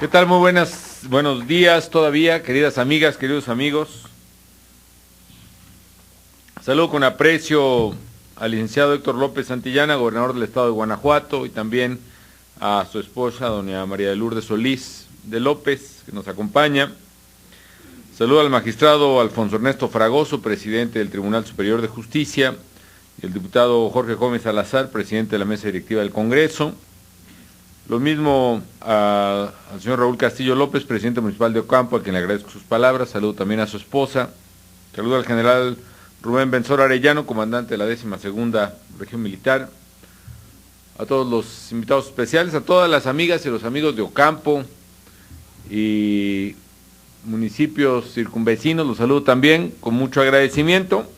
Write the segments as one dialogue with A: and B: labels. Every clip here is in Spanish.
A: ¿Qué tal? Muy buenos días todavía, queridas amigas, queridos amigos. Saludo con aprecio al licenciado Héctor López Santillana, gobernador del estado de Guanajuato, y también a su esposa, doña María de Lourdes Solís de López, que nos acompaña. Saludo al magistrado Alfonso Ernesto Fragoso, presidente del Tribunal Superior de Justicia, y el diputado Jorge Gómez Salazar, presidente de la mesa directiva del Congreso. Lo mismo al señor Raúl Castillo López, presidente municipal de Ocampo, a quien le agradezco sus palabras. Saludo también a su esposa. Saludo al general Rubén Benzor Arellano, comandante de la 12ª Región Militar. A todos los invitados especiales, a todas las amigas y los amigos de Ocampo y municipios circunvecinos, los saludo también con mucho agradecimiento.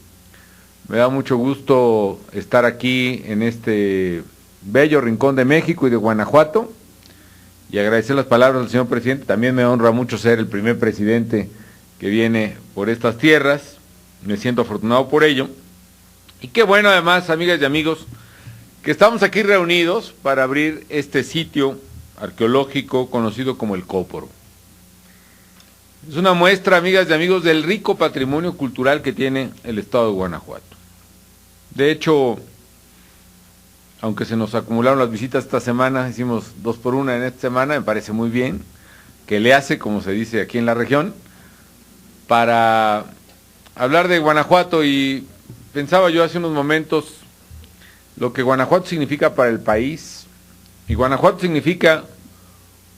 A: Me da mucho gusto estar aquí en este bello rincón de México y de Guanajuato, y agradecer las palabras del señor presidente. También me honra mucho ser el primer presidente que viene por estas tierras, me siento afortunado por ello, y qué bueno además, amigas y amigos, que estamos aquí reunidos para abrir este sitio arqueológico conocido como el Cóporo. Es una muestra, amigas y amigos, del rico patrimonio cultural que tiene el estado de Guanajuato. De hecho, aunque se nos acumularon las visitas esta semana, hicimos 2 por 1 en esta semana, me parece muy bien, que le hace, como se dice aquí en la región, para hablar de Guanajuato. Y pensaba yo hace unos momentos lo que Guanajuato significa para el país. Y Guanajuato significa,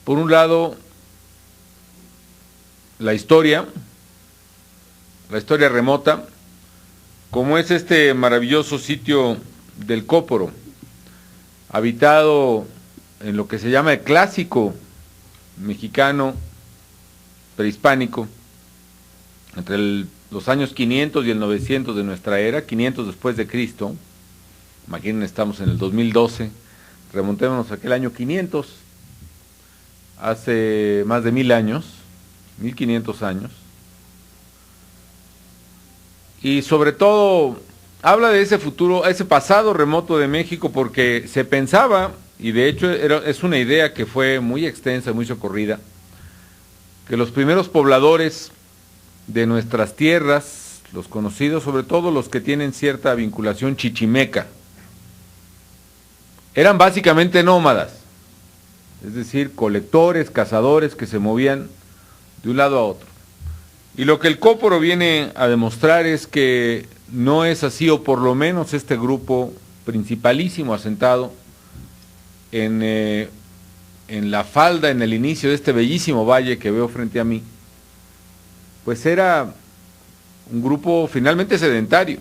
A: por un lado, la historia remota, como es este maravilloso sitio del Cóporo, habitado en lo que se llama el clásico mexicano prehispánico, entre los años 500 y el 900 de nuestra era, 500 después de Cristo. Imaginen, estamos en el 2012, remontémonos a aquel año 500, hace más de 1000 años, 1500 años, y sobre todo habla de ese futuro, ese pasado remoto de México, porque se pensaba, y de hecho es una idea que fue muy extensa, muy socorrida, que los primeros pobladores de nuestras tierras, los conocidos, sobre todo los que tienen cierta vinculación chichimeca, eran básicamente nómadas, es decir, colectores, cazadores que se movían de un lado a otro. Y lo que el Cóporo viene a demostrar es que no es así, o por lo menos este grupo principalísimo asentado en la falda, en el inicio de este bellísimo valle que veo frente a mí, pues era un grupo finalmente sedentario,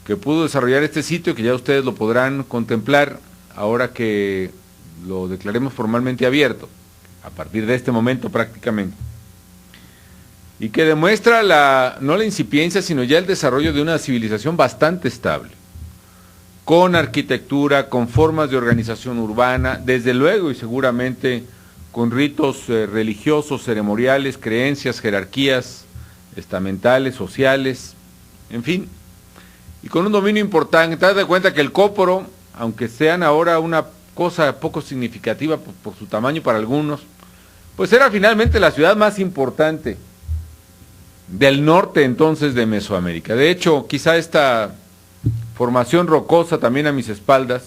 A: que pudo desarrollar este sitio, que ya ustedes lo podrán contemplar ahora que lo declaremos formalmente abierto, a partir de este momento prácticamente, y que demuestra no la incipiencia, sino ya el desarrollo de una civilización bastante estable, con arquitectura, con formas de organización urbana, desde luego y seguramente con ritos religiosos, ceremoniales, creencias, jerarquías estamentales, sociales, en fin, y con un dominio importante. Te das cuenta que el Cóporo, aunque sean ahora una cosa poco significativa por su tamaño para algunos, pues era finalmente la ciudad más importante del norte entonces de Mesoamérica. De hecho, quizá esta formación rocosa también a mis espaldas,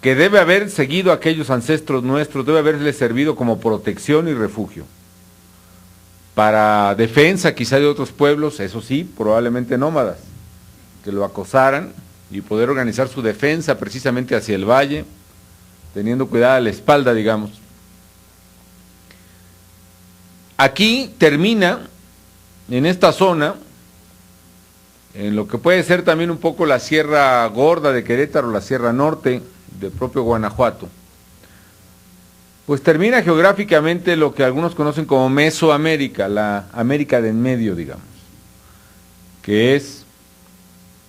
A: que debe haber seguido a aquellos ancestros nuestros, debe haberles servido como protección y refugio, para defensa quizá de otros pueblos, eso sí, probablemente nómadas, que lo acosaran y poder organizar su defensa precisamente hacia el valle, teniendo cuidado a la espalda, digamos. Aquí termina, en esta zona, en lo que puede ser también un poco la Sierra Gorda de Querétaro, la Sierra Norte del propio Guanajuato, pues termina geográficamente lo que algunos conocen como Mesoamérica, la América de en medio, digamos, que es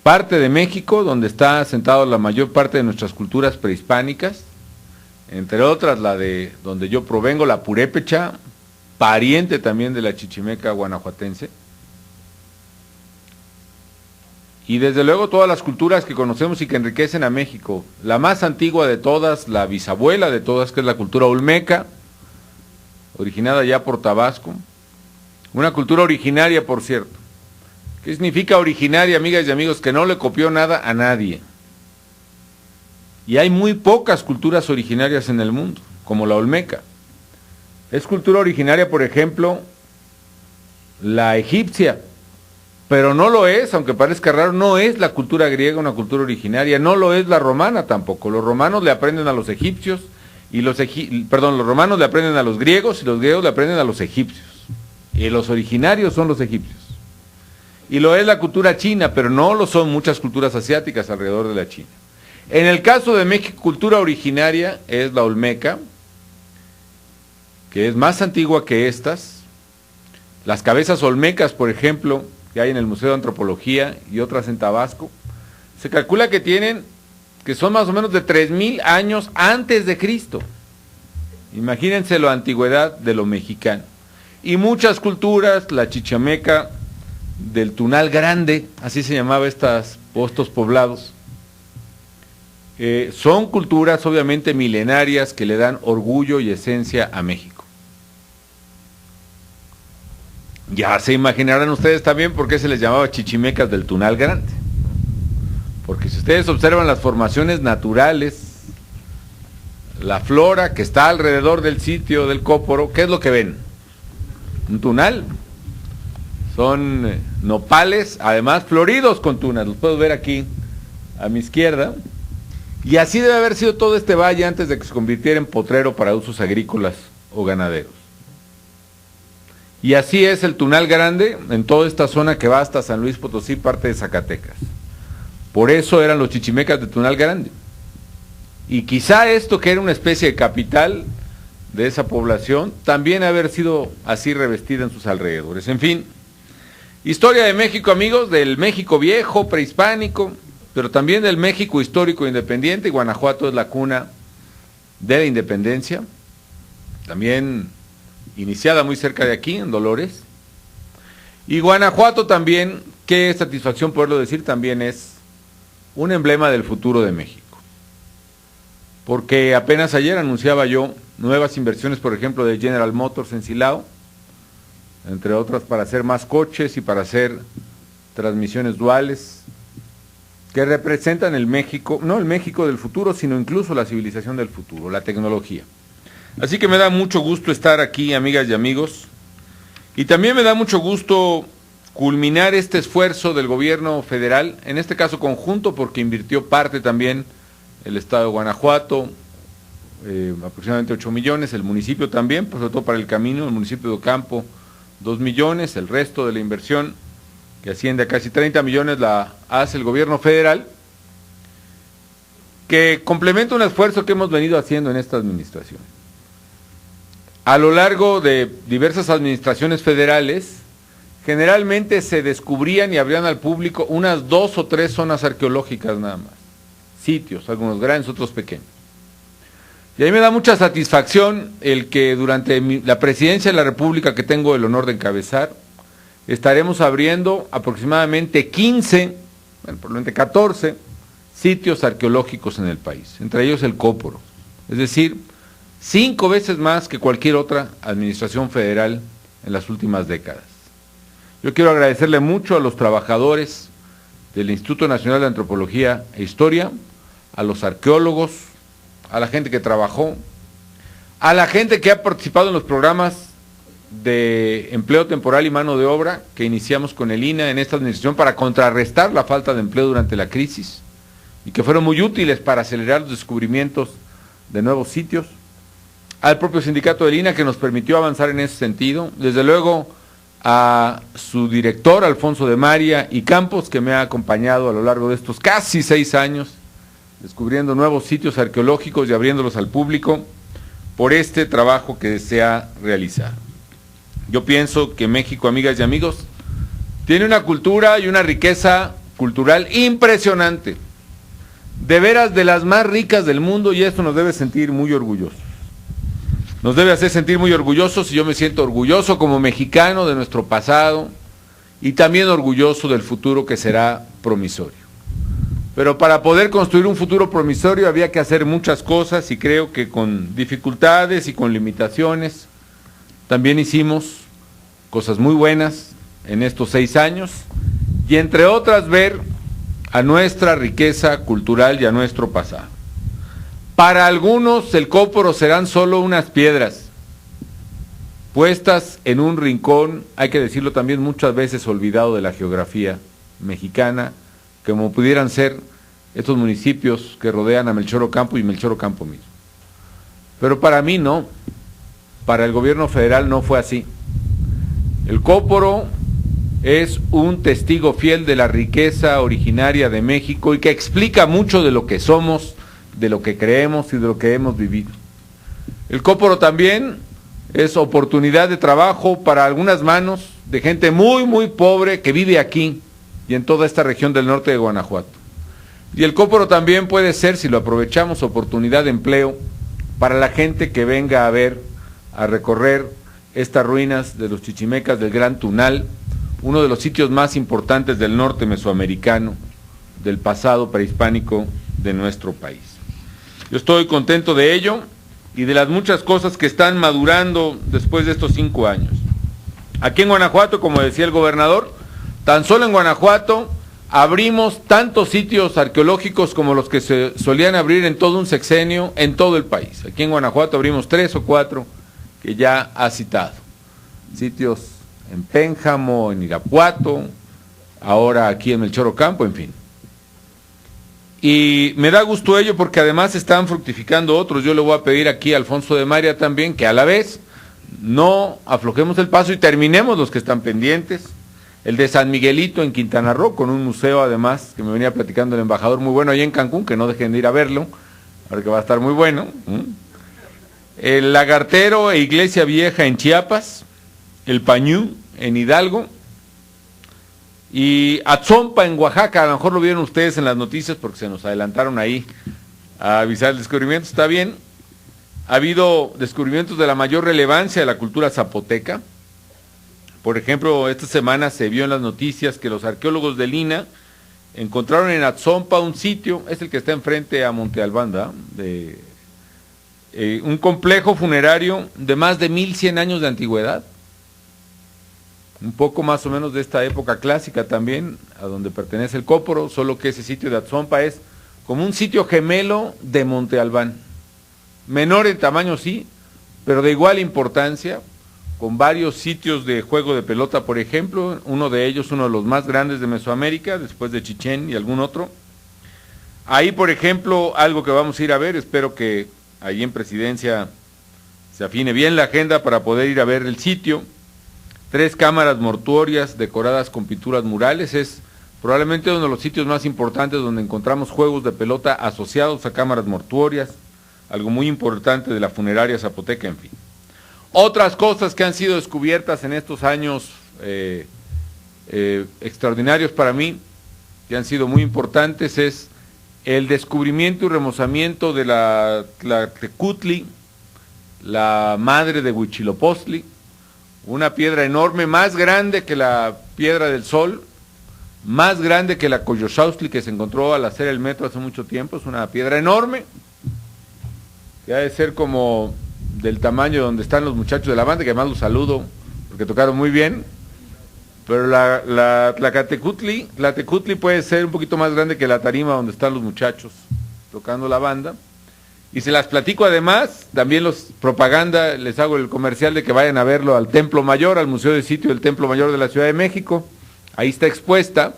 A: parte de México, donde está asentado la mayor parte de nuestras culturas prehispánicas, entre otras la de donde yo provengo, la purépecha, pariente también de la chichimeca guanajuatense, y desde luego todas las culturas que conocemos y que enriquecen a México. La más antigua de todas, la bisabuela de todas, que es la cultura olmeca, originada ya por Tabasco, una cultura originaria, por cierto. ¿Qué significa originaria, amigas y amigos? Que no le copió nada a nadie. Y hay muy pocas culturas originarias en el mundo, como la olmeca. Es cultura originaria, por ejemplo, la egipcia, pero no lo es, aunque parezca raro, no es la cultura griega una cultura originaria, no lo es la romana tampoco. Los romanos le aprenden a los egipcios, los romanos le aprenden a los griegos y los griegos le aprenden a los egipcios. Y los originarios son los egipcios. Y lo es la cultura china, pero no lo son muchas culturas asiáticas alrededor de la China. En el caso de México, cultura originaria es la olmeca, que es más antigua que estas. Las cabezas olmecas, por ejemplo, que hay en el Museo de Antropología y otras en Tabasco, se calcula que son más o menos de 3000 años antes de Cristo. Imagínense la antigüedad de lo mexicano. Y muchas culturas, la chichameca del Tunal Grande, así se llamaba estos poblados, son culturas obviamente milenarias que le dan orgullo y esencia a México. Ya se imaginarán ustedes también por qué se les llamaba chichimecas del Tunal Grande. Porque si ustedes observan las formaciones naturales, la flora que está alrededor del sitio del Cóporo, ¿qué es lo que ven? Un tunal. Son nopales, además floridos con tunas, los puedo ver aquí a mi izquierda. Y así debe haber sido todo este valle antes de que se convirtiera en potrero para usos agrícolas o ganaderos. Y así es el Tunal Grande en toda esta zona que va hasta San Luis Potosí, parte de Zacatecas. Por eso eran los chichimecas de Tunal Grande. Y quizá esto, que era una especie de capital de esa población, también haber sido así revestida en sus alrededores. En fin, historia de México, amigos, del México viejo, prehispánico, pero también del México histórico independiente. Guanajuato es la cuna de la independencia, también iniciada muy cerca de aquí, en Dolores. Y Guanajuato también, qué satisfacción poderlo decir, también es un emblema del futuro de México. Porque apenas ayer anunciaba yo nuevas inversiones, por ejemplo, de General Motors en Silao, entre otras para hacer más coches y para hacer transmisiones duales, que representan el México, no el México del futuro, sino incluso la civilización del futuro, la tecnología. Así que me da mucho gusto estar aquí, amigas y amigos, y también me da mucho gusto culminar este esfuerzo del gobierno federal, en este caso conjunto, porque invirtió parte también el estado de Guanajuato, aproximadamente 8 millones, el municipio también, pues sobre todo para el camino, el municipio de Ocampo, 2 millones, el resto de la inversión, que asciende a casi 30 millones, la hace el gobierno federal, que complementa un esfuerzo que hemos venido haciendo en esta administración. A lo largo de diversas administraciones federales, generalmente se descubrían y abrían al público unas 2 o 3 zonas arqueológicas nada más, sitios, algunos grandes, otros pequeños. Y a mí me da mucha satisfacción el que durante la presidencia de la República, que tengo el honor de encabezar, estaremos abriendo aproximadamente 15, probablemente 14 sitios arqueológicos en el país, entre ellos el Cóporo, es decir, 5 veces más que cualquier otra administración federal en las últimas décadas. Yo quiero agradecerle mucho a los trabajadores del Instituto Nacional de Antropología e Historia, a los arqueólogos, a la gente que trabajó, a la gente que ha participado en los programas de empleo temporal y mano de obra que iniciamos con el INAH en esta administración para contrarrestar la falta de empleo durante la crisis y que fueron muy útiles para acelerar los descubrimientos de nuevos sitios, al propio sindicato del INAH que nos permitió avanzar en ese sentido, desde luego a su director Alfonso de María y Campos, que me ha acompañado a lo largo de estos casi 6 años, descubriendo nuevos sitios arqueológicos y abriéndolos al público por este trabajo que se ha realizado. Yo pienso que México, amigas y amigos, tiene una cultura y una riqueza cultural impresionante, de veras de las más ricas del mundo, y esto nos debe sentir muy orgullosos. Nos debe hacer sentir muy orgullosos, y yo me siento orgulloso como mexicano de nuestro pasado y también orgulloso del futuro que será promisorio. Pero para poder construir un futuro promisorio había que hacer muchas cosas, y creo que con dificultades y con limitaciones, también hicimos cosas muy buenas en estos 6 años, y entre otras ver a nuestra riqueza cultural y a nuestro pasado. Para algunos el Cóporo serán solo unas piedras puestas en un rincón, hay que decirlo también, muchas veces olvidado de la geografía mexicana, como pudieran ser estos municipios que rodean a Melchor Ocampo y Melchor Ocampo mismo. Pero para mí no, para el gobierno federal no fue así. El Cóporo es un testigo fiel de la riqueza originaria de México y que explica mucho de lo que somos, de lo que creemos y de lo que hemos vivido. El Cóporo también es oportunidad de trabajo para algunas manos de gente muy, muy pobre que vive aquí y en toda esta región del norte de Guanajuato. Y el Cóporo también puede ser, si lo aprovechamos, oportunidad de empleo para la gente que venga a ver, a recorrer estas ruinas de los chichimecas del Gran Tunal, uno de los sitios más importantes del norte mesoamericano, del pasado prehispánico de nuestro país. Yo estoy contento de ello y de las muchas cosas que están madurando después de estos 5 años. Aquí en Guanajuato, como decía el gobernador, tan solo en Guanajuato abrimos tantos sitios arqueológicos como los que se solían abrir en todo un sexenio en todo el país. Aquí en Guanajuato abrimos 3 o 4 que ya ha citado. Sitios en Pénjamo, en Irapuato, ahora aquí en Melchor Ocampo, en fin. Y me da gusto ello porque además están fructificando otros. Yo le voy a pedir aquí a Alfonso de María también que a la vez no aflojemos el paso y terminemos los que están pendientes. El de San Miguelito en Quintana Roo, con un museo además, que me venía platicando el embajador, muy bueno ahí en Cancún, que no dejen de ir a verlo, porque va a estar muy bueno. El Lagartero e Iglesia Vieja en Chiapas, el Pañú en Hidalgo, y Atzompa en Oaxaca. A lo mejor lo vieron ustedes en las noticias porque se nos adelantaron ahí a avisar el descubrimiento. Está bien, ha habido descubrimientos de la mayor relevancia de la cultura zapoteca. Por ejemplo, esta semana se vio en las noticias que los arqueólogos de Lina encontraron en Atzompa un sitio, es el que está enfrente a Monte Albán, de un complejo funerario de más de 1100 años de antigüedad, un poco más o menos de esta época clásica también, a donde pertenece el Cóporo, solo que ese sitio de Atzompa es como un sitio gemelo de Monte Albán, menor en tamaño sí, pero de igual importancia, con varios sitios de juego de pelota, por ejemplo, uno de ellos, uno de los más grandes de Mesoamérica, después de Chichén y algún otro. Ahí, por ejemplo, algo que vamos a ir a ver, espero que ahí en Presidencia se afine bien la agenda para poder ir a ver el sitio. 3 cámaras mortuorias decoradas con pinturas murales, es probablemente uno de los sitios más importantes donde encontramos juegos de pelota asociados a cámaras mortuorias, algo muy importante de la funeraria zapoteca, en fin. Otras cosas que han sido descubiertas en estos años extraordinarios para mí, que han sido muy importantes, es el descubrimiento y remozamiento de la Tlahtecutli, la madre de Huitzilopochtli, una piedra enorme, más grande que la Piedra del Sol, más grande que la Coyosauhtli que se encontró al hacer el metro hace mucho tiempo. Es una piedra enorme, que ha de ser como del tamaño donde están los muchachos de la banda, que además los saludo porque tocaron muy bien, pero la Tlahtecutli puede ser un poquito más grande que la tarima donde están los muchachos tocando la banda, y se las platico además, también los propaganda, les hago el comercial de que vayan a verlo al Templo Mayor, al Museo de Sitio del Templo Mayor de la Ciudad de México, ahí está expuesta,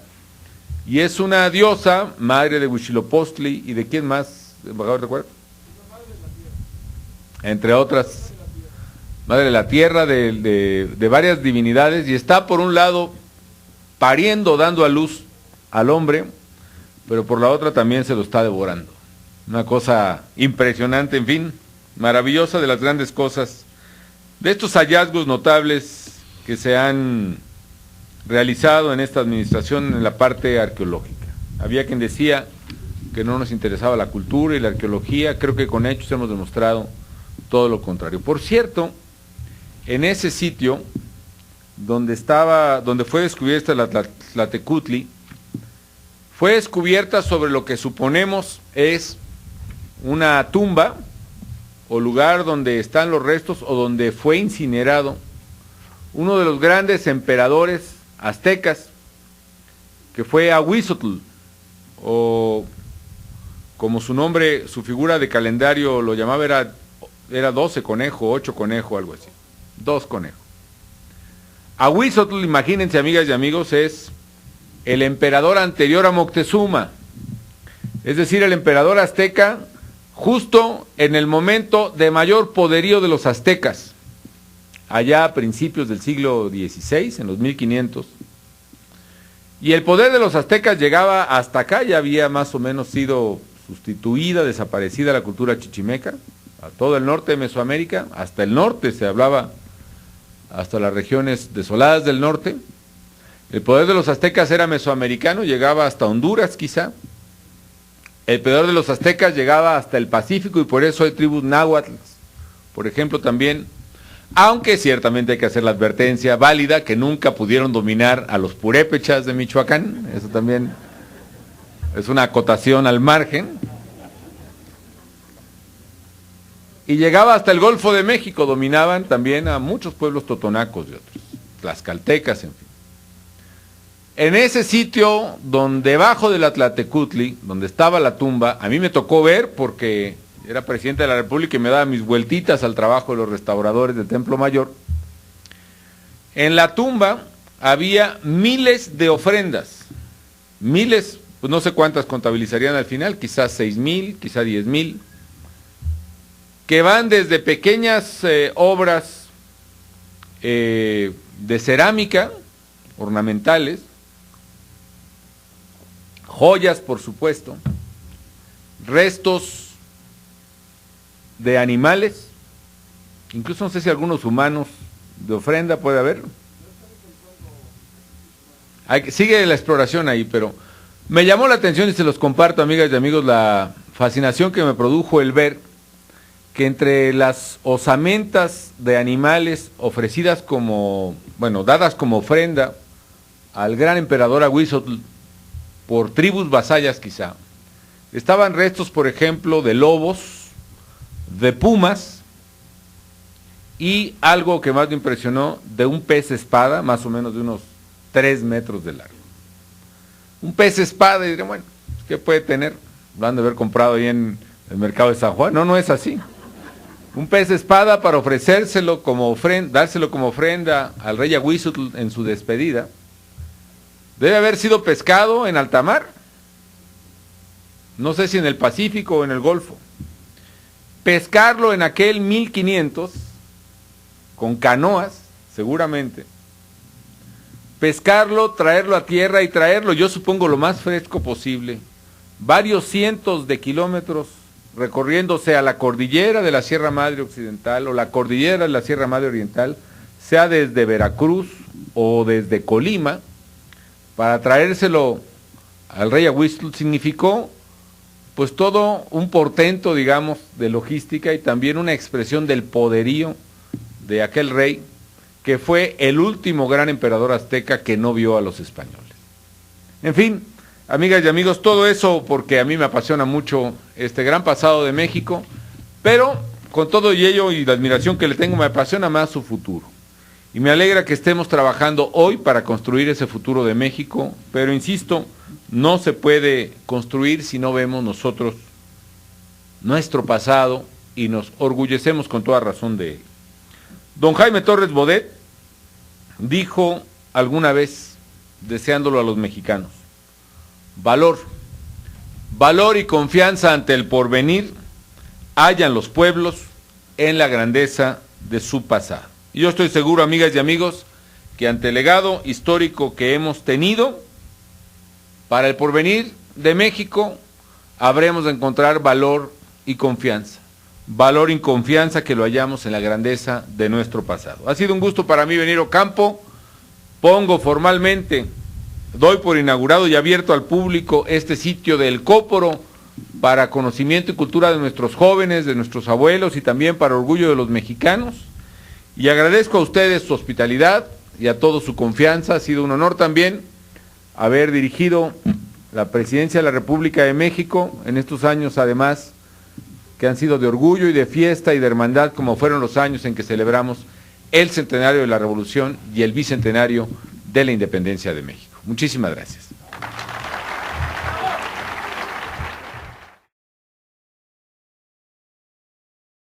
A: y es una diosa, madre de Huitzilopochtli, y de quién más, embajador, ¿recuerda? Entre otras, madre de la tierra, de varias divinidades, y está por un lado pariendo, dando a luz al hombre, pero por la otra también se lo está devorando. Una cosa impresionante, en fin, maravillosa, de las grandes cosas, de estos hallazgos notables que se han realizado en esta administración en la parte arqueológica. Había quien decía que no nos interesaba la cultura y la arqueología, creo que con hechos hemos demostrado todo lo contrario. Por cierto, en ese sitio donde fue descubierta la Tlahtecutli, fue descubierta sobre lo que suponemos es una tumba o lugar donde están los restos o donde fue incinerado uno de los grandes emperadores aztecas, que fue Ahuizotl, o como su nombre, su figura de calendario lo llamaba, era 12 conejo, 8 conejo, algo así, 2 conejos. Ahuizotl, imagínense, amigas y amigos, es el emperador anterior a Moctezuma, es decir, el emperador azteca justo en el momento de mayor poderío de los aztecas, allá a principios del siglo XVI, en los 1500, y el poder de los aztecas llegaba hasta acá. Ya había más o menos sido sustituida, desaparecida la cultura chichimeca, a todo el norte de Mesoamérica, hasta el norte se hablaba, hasta las regiones desoladas del norte. El poder de los aztecas era mesoamericano, llegaba hasta Honduras quizá. El poder de los aztecas llegaba hasta el Pacífico, y por eso hay tribus náhuatl, por ejemplo, también. Aunque ciertamente hay que hacer la advertencia válida que nunca pudieron dominar a los purépechas de Michoacán. Eso también es una acotación al margen. Y llegaba hasta el Golfo de México, dominaban también a muchos pueblos totonacos y otros, tlaxcaltecas, en fin. En ese sitio, donde debajo de la Tlatecutli, donde estaba la tumba, a mí me tocó ver, porque era presidente de la República y me daba mis vueltitas al trabajo de los restauradores del Templo Mayor. En la tumba había miles de ofrendas, miles, pues no sé cuántas contabilizarían al final, quizás 6,000, quizás 10,000, que van desde pequeñas obras de cerámica, ornamentales, joyas, por supuesto, restos de animales, incluso no sé si algunos humanos de ofrenda puede haber. Sigue la exploración ahí, pero me llamó la atención, y se los comparto, amigas y amigos, la fascinación que me produjo el ver que entre las osamentas de animales ofrecidas como, bueno, dadas como ofrenda al gran emperador Ahuizotl por tribus vasallas quizá, estaban restos, por ejemplo, de lobos, de pumas, y algo que más me impresionó, de un pez espada, más o menos de unos 3 metros de largo. Un pez espada, y diré, bueno, ¿qué puede tener? Lo han de haber comprado ahí en el mercado de San Juan. No, no es así. Un pez espada para ofrecérselo como ofrenda, dárselo como ofrenda al rey Ahuizotl en su despedida. Debe haber sido pescado en alta mar, no sé si en el Pacífico o en el Golfo. Pescarlo en aquel 1500, con canoas, seguramente. Pescarlo, traerlo a tierra y traerlo, yo supongo, lo más fresco posible. Varios cientos de kilómetros recorriéndose a la cordillera de la Sierra Madre Occidental o la cordillera de la Sierra Madre Oriental, sea desde Veracruz o desde Colima, para traérselo al rey Ahuizotl, significó pues todo un portento, digamos, de logística, y también una expresión del poderío de aquel rey, que fue el último gran emperador azteca que no vio a los españoles. En fin, amigas y amigos, todo eso porque a mí me apasiona mucho este gran pasado de México, pero con todo y ello y la admiración que le tengo, me apasiona más su futuro. Y me alegra que estemos trabajando hoy para construir ese futuro de México, pero insisto, no se puede construir si no vemos nosotros nuestro pasado y nos orgullecemos con toda razón de él. Don Jaime Torres Bodet dijo alguna vez, deseándolo a los mexicanos: valor y confianza ante el porvenir hallan los pueblos en la grandeza de su pasado. Y yo estoy seguro, amigas y amigos, que ante el legado histórico que hemos tenido, para el porvenir de México habremos de encontrar valor y confianza. Valor y confianza que lo hallamos en la grandeza de nuestro pasado. Ha sido un gusto para mí venir a Ocampo. Pongo formalmente, doy por inaugurado y abierto al público este sitio del Cóporo para conocimiento y cultura de nuestros jóvenes, de nuestros abuelos, y también para orgullo de los mexicanos. Y agradezco a ustedes su hospitalidad y a todos su confianza. Ha sido un honor también haber dirigido la Presidencia de la República de México en estos años, además, que han sido de orgullo y de fiesta y de hermandad, como fueron los años en que celebramos el centenario de la Revolución y el bicentenario de la Independencia de México. Muchísimas gracias.